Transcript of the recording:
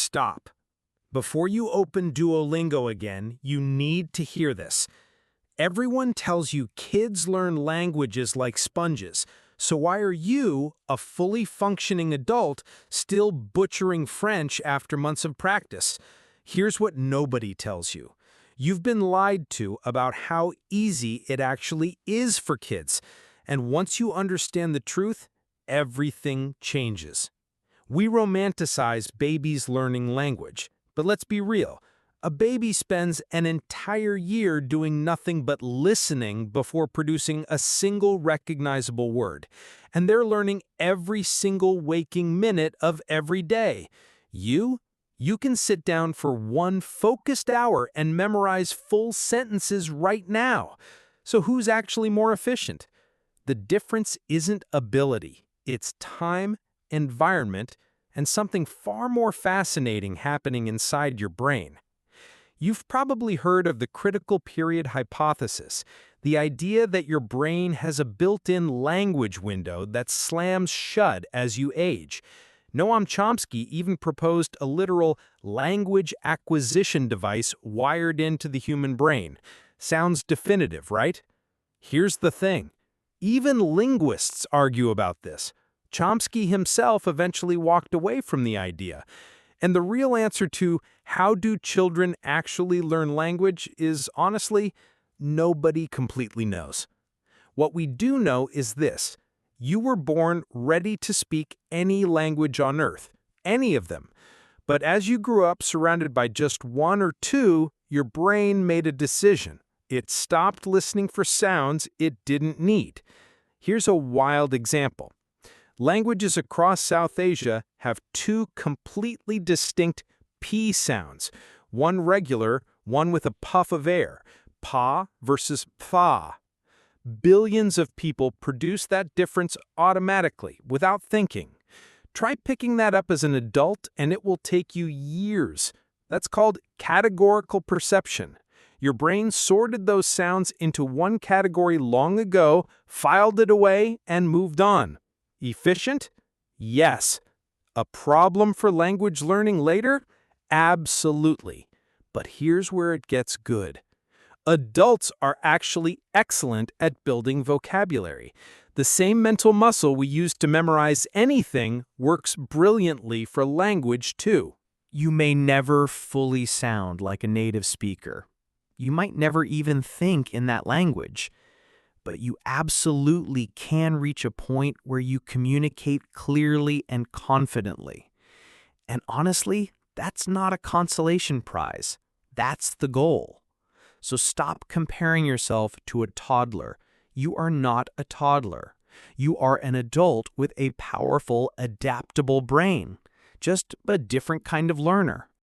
Stop. Before you open Duolingo again, you need to hear this. Everyone tells you kids learn languages like sponges, so why are you, a fully functioning adult, still butchering French after months of practice? Here's what nobody tells you. You've been lied to about how easy it actually is for kids, and once you understand the truth, everything changes. We romanticize babies learning language, but let's be real. A baby spends an entire year doing nothing but listening before producing a single recognizable word, and they're learning every single waking minute of every day. You can sit down for one focused hour and memorize full sentences right now. So who's actually more efficient? The difference isn't ability, it's time, environment, and something far more fascinating happening inside your brain. You've probably heard of the critical period hypothesis, the idea that your brain has a built-in language window that slams shut as you age. Noam Chomsky even proposed a literal language acquisition device wired into the human brain. Sounds definitive, right? Here's the thing. Even linguists argue about this. Chomsky himself eventually walked away from the idea. And the real answer to how do children actually learn language is, honestly, nobody completely knows. What we do know is this. You were born ready to speak any language on earth, any of them. But as you grew up surrounded by just one or two, your brain made a decision. It stopped listening for sounds it didn't need. Here's a wild example. Languages across South Asia have two completely distinct P sounds, one regular, one with a puff of air, pa versus pha. Billions of people produce that difference automatically, without thinking. Try picking that up as an adult and it will take you years. That's called categorical perception. Your brain sorted those sounds into one category long ago, filed it away, and moved on. Efficient? Yes. A problem for language learning later? Absolutely. But here's where it gets good. Adults are actually excellent at building vocabulary. The same mental muscle we use to memorize anything works brilliantly for language too. You may never fully sound like a native speaker. You might never even think in that language. But you absolutely can reach a point where you communicate clearly and confidently. And honestly, that's not a consolation prize. That's the goal. So stop comparing yourself to a toddler. You are not a toddler. You are an adult with a powerful, adaptable brain, just a different kind of learner.